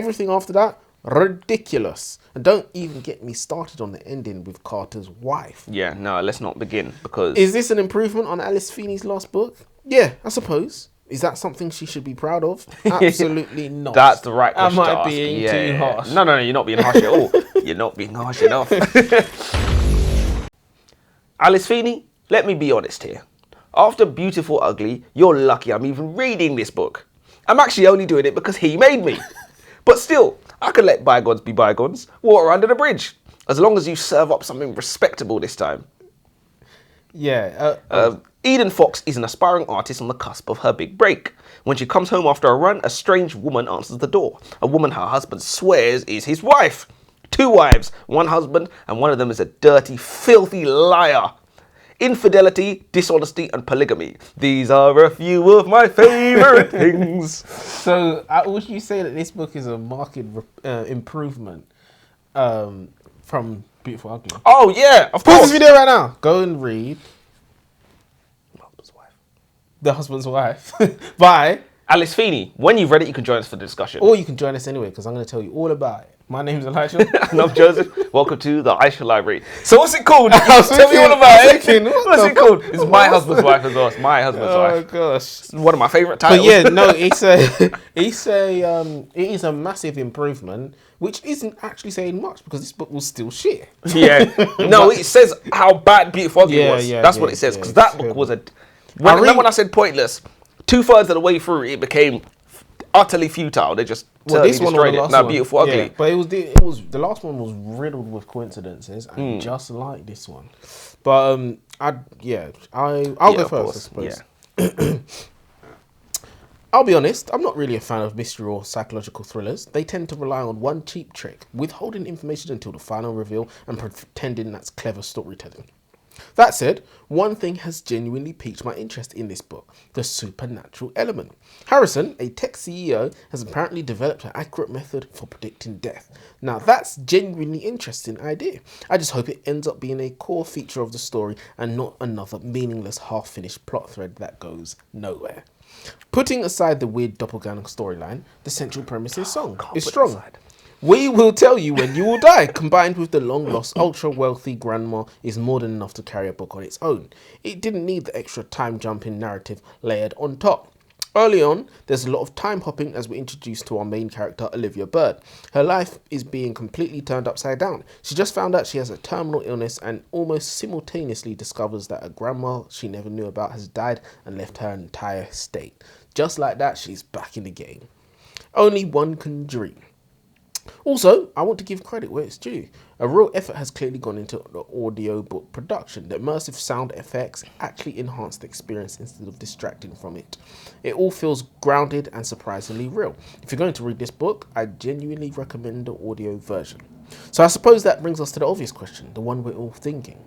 Everything after that, ridiculous. And don't even get me started on the ending with Carter's wife. Yeah, no, let's not begin because... Is this an improvement on Alice Feeney's last book? Yeah, I suppose. Is that something she should be proud of? Absolutely not. That's the right question to ask. Am I being too harsh? No, you're not being harsh at all. You're not being harsh enough. Alice Feeney, let me be honest here. After Beautiful Ugly, you're lucky I'm even reading this book. I'm actually only doing it because he made me. But still, I can let bygones be bygones. Water under the bridge. As long as you serve up something respectable this time. Yeah. Eden Fox is an aspiring artist on the cusp of her big break. When she comes home after a run, a strange woman answers the door. A woman her husband swears is his wife. 2 wives, 1 husband, and one of them is a dirty, filthy liar. Infidelity, dishonesty, and polygamy. These are a few of my favourite things. So, would you say that this book is a marked improvement from Beautiful Ugly? Oh, yeah, of course. Pause this video right now. Go and read The Husband's Wife by Alice Feeney. When you've read it, you can join us for the discussion. Or you can join us anyway, because I'm going to tell you all about it. My name's Elijah. And I'm Joseph. Welcome to the Aisha Library. So what's it called? Tell me all about it. What's it called? It's My Husband's Wife as well. It's My Husband's Wife. Oh gosh. It's one of my favourite titles. But yeah, no, it is a massive improvement, which isn't actually saying much because this book was still shit. Yeah. No, it says how bad Beautiful Ugly was. That's what it says. Because that book was a... Remember when I said pointless? 2/3 of the way through, it became utterly futile. They just destroyed it. Now, Beautiful Ugly. Yeah, but it was the last one was riddled with coincidences, and just like this one. But I'll go first, I suppose. Yeah. I'll be honest, I'm not really a fan of mystery or psychological thrillers. They tend to rely on one cheap trick, withholding information until the final reveal and pretending that's clever storytelling. That said, one thing has genuinely piqued my interest in this book, the supernatural element. Harrison, a tech CEO, has apparently developed an accurate method for predicting death. Now that's genuinely interesting idea. I just hope it ends up being a core feature of the story and not another meaningless half-finished plot thread that goes nowhere. Putting aside the weird doppelganger storyline, the central premise is strong. We will tell you when you will die, combined with the long-lost, ultra-wealthy grandma, is more than enough to carry a book on its own. It didn't need the extra time-jumping narrative layered on top. Early on, there's a lot of time-hopping as we're introduced to our main character, Olivia Bird. Her life is being completely turned upside down. She just found out she has a terminal illness and almost simultaneously discovers that a grandma she never knew about has died and left her entire estate. Just like that, she's back in the game. Only one can dream. Also, I want to give credit where it's due. A real effort has clearly gone into the audiobook production. The immersive sound effects actually enhance the experience instead of distracting from it. It all feels grounded and surprisingly real. If you're going to read this book, I genuinely recommend the audio version. So I suppose that brings us to the obvious question, the one we're all thinking.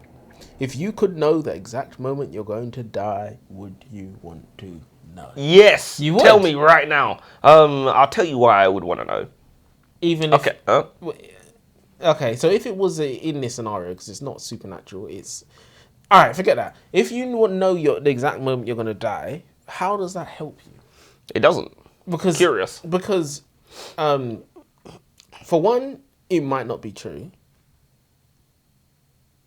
If you could know the exact moment you're going to die, would you want to know? Yes, you would. Tell me right now. I'll tell you why I would want to know. Even if... Okay, so if it was in this scenario, because it's not supernatural, it's... Alright, forget that. If you know the exact moment you're going to die, how does that help you? It doesn't. Because Curious. Because, for one, it might not be true.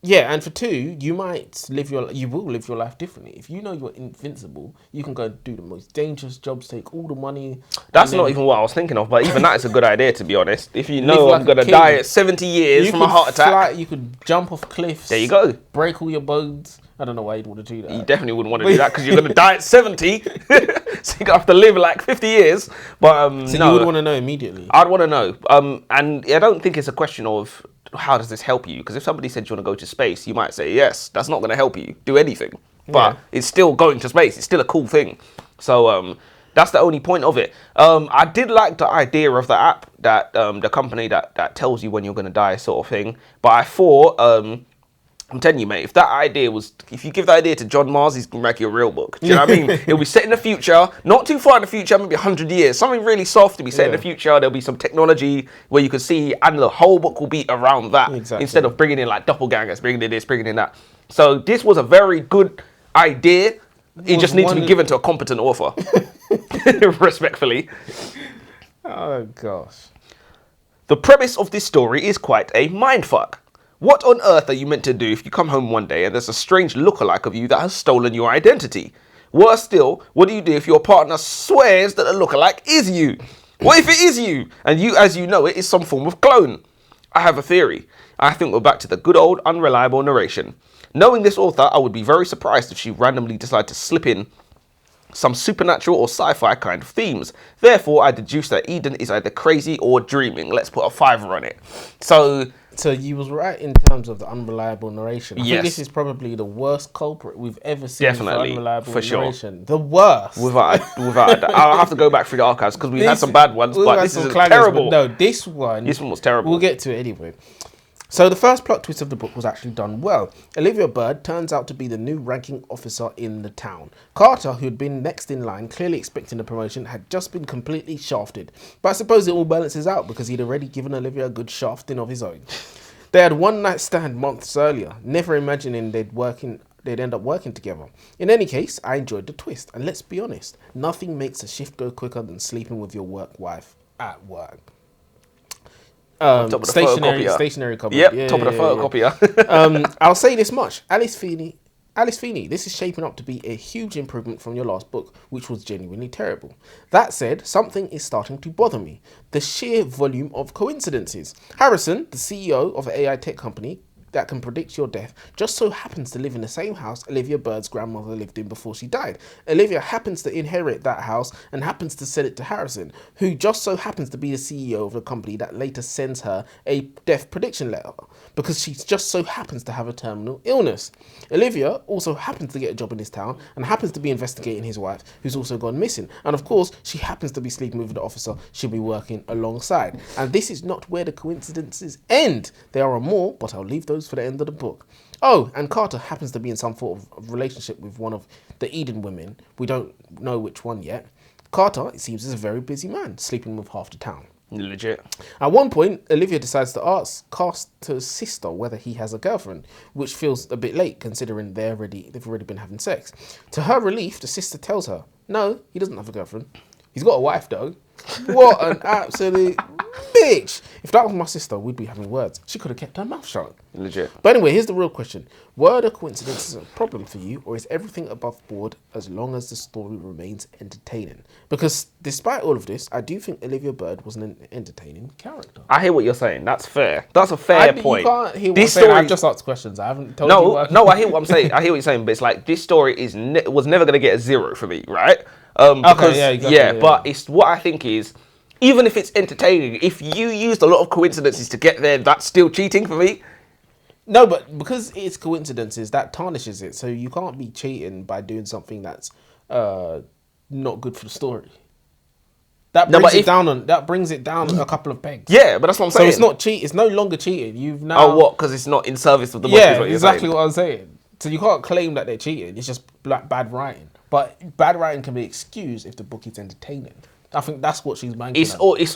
Yeah, and for two, you will live your life differently. If you know you're invincible, you can go and do the most dangerous jobs, take all the money. That's not even what I was thinking of, but even that is a good idea, to be honest. If you know I'm going to die at 70 years from a heart attack. You could jump off cliffs. There you go. Break all your bones. I don't know why you'd want to do that. You definitely wouldn't want to do that because you're going to die at 70. So you're going to have to live like 50 years. But so you would want to know immediately? I'd want to know. And I don't think it's a question of how does this help you? Because if somebody said you want to go to space, you might say, yes, that's not going to help you do anything. But it's still going to space. It's still a cool thing. So that's the only point of it. I did like the idea of the app, that the company that tells you when you're going to die sort of thing. But I thought... I'm telling you, mate, if you give the idea to John Mars, he's going to make you a real book. Do you know what I mean? It'll be set in the future, not too far in the future, maybe 100 years. Something really soft to be set in the future. There'll be some technology where you can see, and the whole book will be around that. Exactly. Instead of bringing in like doppelgangers, bringing in this, bringing in that. So this was a very good idea. It just needs to be given to a competent author. Respectfully. Oh, gosh. The premise of this story is quite a mindfuck. What on earth are you meant to do if you come home one day and there's a strange lookalike of you that has stolen your identity? Worse still, what do you do if your partner swears that the lookalike is you? What if it is you, and you, as you know it, is some form of clone? I have a theory. I think we're back to the good old unreliable narration. Knowing this author, I would be very surprised if she randomly decided to slip in some supernatural or sci-fi kind of themes. Therefore, I deduce that Eden is either crazy or dreaming. Let's put a 5 on it. So you was right in terms of the unreliable narration. I Yes. think this is probably the worst culprit we've ever seen Definitely, for unreliable for sure. narration. The worst. without I'll have to go back through the archives because we've had some bad ones, we've but had this some is clangers, terrible. but no, this one was terrible. We'll get to it anyway. So the first plot twist of the book was actually done well. Olivia Bird turns out to be the new ranking officer in the town. Carter, who had been next in line, clearly expecting a promotion, had just been completely shafted. But I suppose it all balances out because he'd already given Olivia a good shafting of his own. They had one night stand months earlier, never imagining they'd end up working together. In any case, I enjoyed the twist, and let's be honest, nothing makes a shift go quicker than sleeping with your work wife at work. Top of the photocopier. Stationary cupboard. Yep, top of the photocopier. I'll say this much. Alice Feeney, this is shaping up to be a huge improvement from your last book, which was genuinely terrible. That said, something is starting to bother me. The sheer volume of coincidences. Harrison, the CEO of an AI tech company that can predict your death, just so happens to live in the same house Olivia Bird's grandmother lived in before she died. Olivia happens to inherit that house and happens to sell it to Harrison, who just so happens to be the CEO of a company that later sends her a death prediction letter because she just so happens to have a terminal illness. Olivia also happens to get a job in this town and happens to be investigating his wife, who's also gone missing. And of course, she happens to be sleeping with the officer she'll be working alongside. And this is not where the coincidences end. There are more, but I'll leave those for the end of the book. Oh, and Carter happens to be in some sort of relationship with one of the Eden women. We don't know which one yet. Carter, it seems, is a very busy man, sleeping with half the town. Legit. At one point, Olivia decides to ask Carter's sister whether he has a girlfriend, which feels a bit late considering they've already been having sex. To her relief, the sister tells her, no, he doesn't have a girlfriend. He's got a wife though. What an absolute bitch. If that was my sister, we'd be having words. She could have kept her mouth shut. Legit. But anyway, here's the real question. Were the coincidences a problem for you, or is everything above board as long as the story remains entertaining? Because despite all of this, I do think Olivia Bird was an entertaining character. I hear what you're saying. That's fair. That's a fair point. You can't hear what I'm saying. I've just asked questions. I haven't told you. No, I hear what I'm saying. I hear what you're saying, but it's like this story was never going to get a 0 for me, right? But it's what I think is, even if it's entertaining, if you used a lot of coincidences to get there, that's still cheating for me. No, but because it's coincidences, that tarnishes it. So you can't be cheating by doing something that's not good for the story. That brings it down a couple of pegs. Yeah, but that's what I'm saying. So it's not cheat. It's no longer cheating. You've now. Oh, what? Because it's not in service of the book. Yeah, exactly what I'm saying. So you can't claim that they're cheating. It's just bad writing. But bad writing can be excused if the book is entertaining. I think that's what she's banking on. It's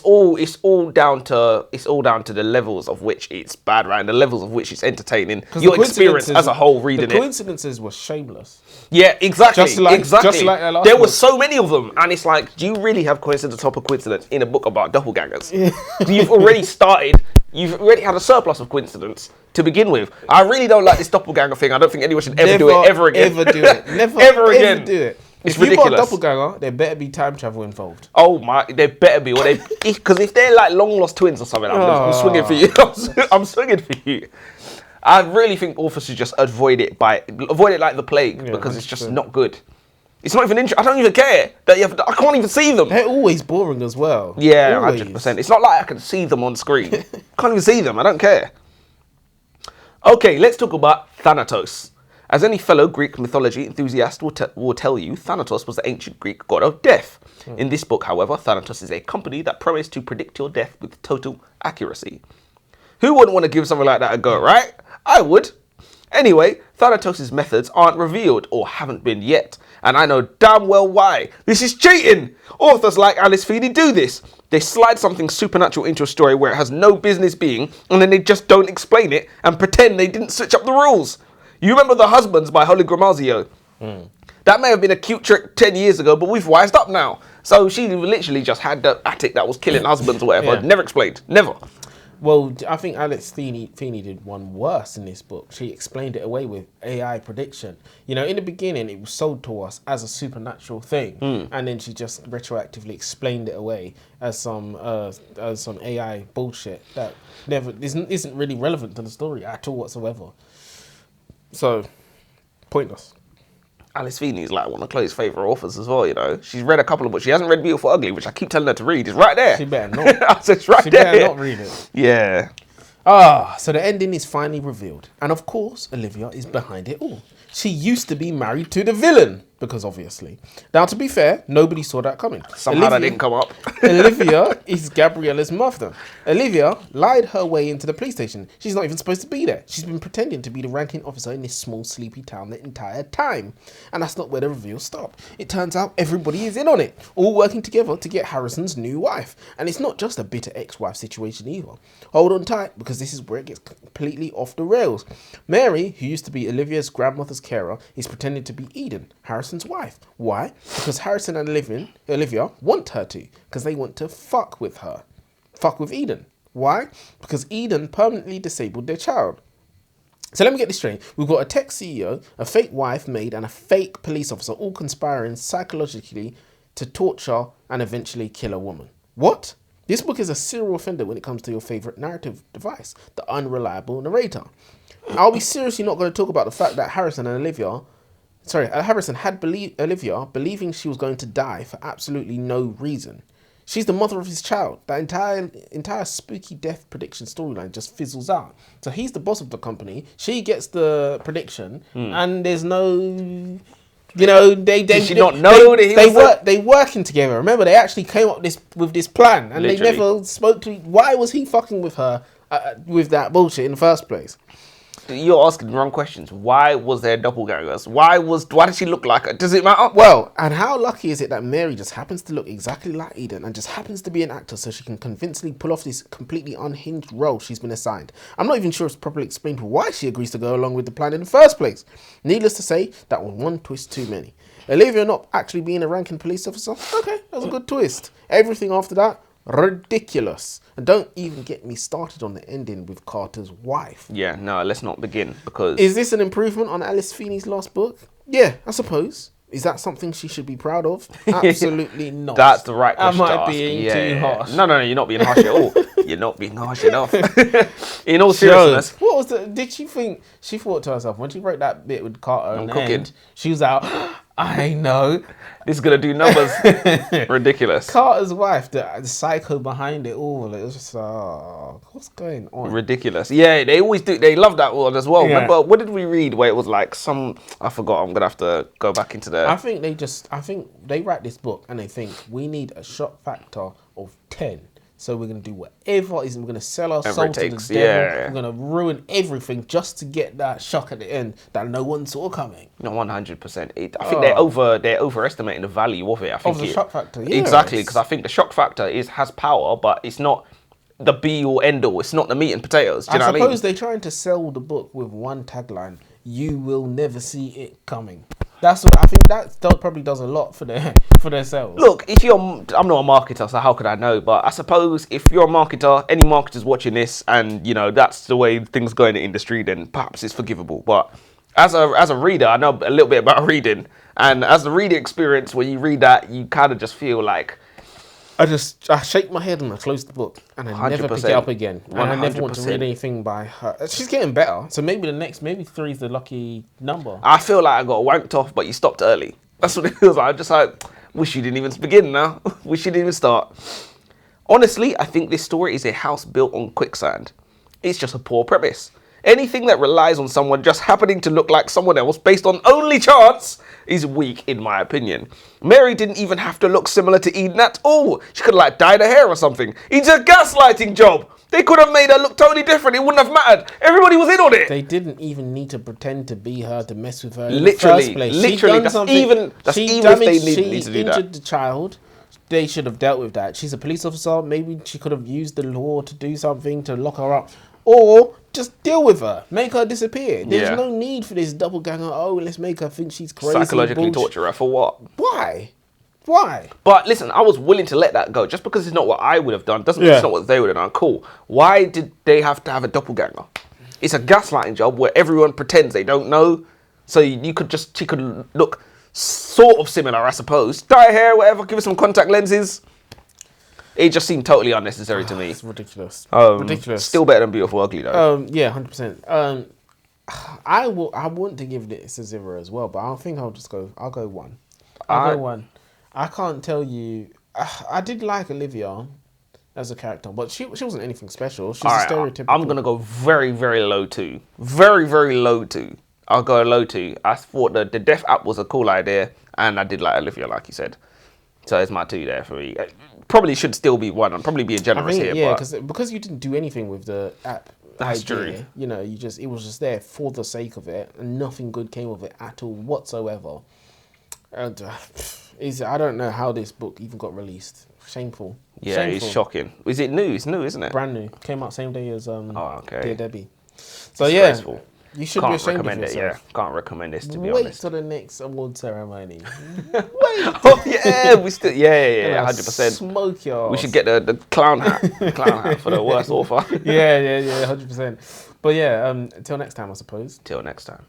all down to the levels of which it's bad writing, the levels of which it's entertaining. Your experience as a whole reading the coincidences were shameless. Yeah, exactly. Just like their last there book. were so many of them, and it's like, do you really have coincidence top of coincidence in a book about doppelgangers? You've already had a surplus of coincidence to begin with. I really don't like this doppelganger thing. I don't think anyone should ever do it ever again. Ever do it. Never ever again. do it. It's if ridiculous. You've got a doppelganger, there better be time travel involved. Oh my, there better be. Because if they're like long lost twins or something, I'm swinging for you. I'm swinging for you. I really think authors should just avoid it like the plague, because it's just not good. It's not even interesting. I don't even care that I can't even see them. They're always boring as well. Yeah, 100%. It's not like I can see them on screen. Can't even see them. I don't care. Okay, let's talk about Thanatos. As any fellow Greek mythology enthusiast will tell you, Thanatos was the ancient Greek god of death. In this book, however, Thanatos is a company that promised to predict your death with total accuracy. Who wouldn't want to give something like that a go, right? I would. Anyway, Thanatos' methods aren't revealed, or haven't been yet, and I know damn well why. This is cheating! Authors like Alice Feeney do this. They slide something supernatural into a story where it has no business being, and then they just don't explain it and pretend they didn't switch up the rules. You remember The Husbands by Holly Gramazio? That may have been a cute trick 10 years ago, but we've wised up now. So she literally just had the attic that was killing husbands or whatever. Yeah. Never explained. Never. Well, I think Alex Feeney did one worse in this book. She explained it away with AI prediction. You know, in the beginning, it was sold to us as a supernatural thing, and then she just retroactively explained it away as some AI bullshit that isn't really relevant to the story at all whatsoever. So, pointless. Alice Feeney is like one of Chloe's favourite authors as well, you know. She's read a couple of books. She hasn't read Beautiful Ugly, which I keep telling her to read. It's right there. She better not. I said, it's right She there. better not read it. Yeah. So the ending is finally revealed. And of course, Olivia is behind it all. She used to be married to the villain, because obviously. Now, to be fair, nobody saw that coming. Somehow that didn't come up. Olivia is Gabriella's mother. Olivia lied her way into the police station. She's not even supposed to be there. She's been pretending to be the ranking officer in this small, sleepy town the entire time. And that's not where the reveals stop. It turns out everybody is in on it, all working together to get Harrison's new wife. And it's not just a bitter ex-wife situation either. Hold on tight, because this is where it gets completely off the rails. Mary, who used to be Olivia's grandmother's carer, is pretending to be Eden, Harrison's wife. Why? Because Harrison and Olivia want her to, because they want to fuck with her. Fuck with Eden. Why? Because Eden permanently disabled their child. So let me get this straight. We've got a tech CEO, a fake wife, maid, and a fake police officer all conspiring psychologically to torture and eventually kill a woman. What? This book is a serial offender when it comes to your favourite narrative device, the unreliable narrator. I'll be seriously not going to talk about the fact that Harrison had Olivia believing she was going to die for absolutely no reason. She's the mother of his child. That entire spooky death prediction storyline just fizzles out. So he's the boss of the company. She gets the prediction, and there's no, you know, Did she not know that he was they working together. Remember, they actually came up with this plan, and Literally. they never spoke to. Why was he fucking with her with that bullshit in the first place? You're asking the wrong questions. Why was there doppelgangers? Why did she look like her? Does it matter? Well, and how lucky is it that Mary just happens to look exactly like Eden and just happens to be an actor so she can convincingly pull off this completely unhinged role she's been assigned? I'm not even sure it's properly explained why she agrees to go along with the plan in the first place. Needless to say, that was one twist too many. Olivia not actually being a ranking police officer? Okay, that was a good twist. Everything after that, ridiculous. And don't even get me started on the ending with Carter's wife. Yeah, no, let's not begin, because... Is this an improvement on Alice Feeney's last book? Yeah, I suppose. Is that something she should be proud of? Absolutely not. That's the right question Am to I ask. being too harsh? No, you're not being harsh at all. You're not being harsh enough. In all seriousness... What was the... Did she think... She thought to herself, when she wrote that bit with Carter and cooking. end, she was out... I know. This is going to do numbers. Ridiculous. Carter's wife, the psycho behind it all. It was just, what's going on? Ridiculous. Yeah, they always do. They love that one as well. Yeah. Remember, what did we read where it was like I forgot. I'm going to have to go back into the... I think they write this book and they think we need a shock factor of 10. So we're going to do whatever is, we're going to sell our soul to the devil. Yeah. We're going to ruin everything just to get that shock at the end that no one saw coming. No, 100%. I think they're overestimating the value of it. I think Of the shock factor, yeah. Exactly, because I think the shock factor has power, but it's not the be all end all. It's not the meat and potatoes. Do you know what I mean? I suppose they're trying to sell the book with one tagline: "You will never see it coming." That's what I think. That probably does a lot for their sales. Look, I'm not a marketer, so how could I know? But I suppose if you're a marketer, any marketers watching this, and you know that's the way things go in the industry, then perhaps it's forgivable. But as a reader, I know a little bit about reading, and as the reading experience, when you read that, you kind of just feel like I shake my head and I close the book and I never pick it up again. And I never want to 100%. read anything by her. She's getting better. So maybe maybe 3 is the lucky number. I feel like I got wanked off, but you stopped early. That's what it feels like. I'm just like, wish you didn't even begin now. Wish you didn't even start. Honestly, I think this story is a house built on quicksand. It's just a poor premise. Anything that relies on someone just happening to look like someone else based on only chance is weak, in my opinion. Mary didn't even have to look similar to Eden at all. She could have like dyed her hair or something. It's a gaslighting job. They could have made her look totally different. It wouldn't have mattered. Everybody was in on it. They didn't even need to pretend to be her to mess with her in Literally, the first place. literally, that's even if they need to do that. She injured the child. They should have dealt with that. She's a police officer. Maybe she could have used the law to do something to lock her up. Or just deal with her. Make her disappear. There's no need for this doppelganger. Oh, let's make her think she's crazy. Psychologically torture her for what? Why? Why? But listen, I was willing to let that go. Just because it's not what I would have done doesn't mean it's not what they would have done. Cool. Why did they have to have a doppelganger? It's a gaslighting job where everyone pretends they don't know. So she could look sort of similar, I suppose. Dye hair, whatever, give her some contact lenses. It just seemed totally unnecessary to me. It's ridiculous. Ridiculous. Still better than Beautiful Ugly, though. Yeah, 100%. I want to give this a 0 as well, but I think I'll go 1. I'll go 1. I can't tell you. I did like Olivia as a character, but she wasn't anything special. She's a stereotypical. I'm gonna go very, very low 2. Very, very low 2. I'll go a low 2. I thought the Death app was a cool idea, and I did like Olivia, like you said. So it's my 2 there for me. Probably should still be 1. I'm probably being generous here. Yeah, because you didn't do anything with the app. That's true. You know, it was just there for the sake of it, and nothing good came of it at all whatsoever. And I don't know how this book even got released. Shameful. Yeah, Shameful. it's shocking. Is it new? It's new, isn't it? Brand new. Came out same day as Dear Debbie. So Disgraceful. You should be ashamed of yourself. Yeah, can't recommend this, to be honest. Wait till the next award ceremony. Wait. Oh yeah, we still 100%. Smoke your. We should get the clown hat for the worst author. Yeah, 100%. But yeah, till next time, I suppose. Till next time.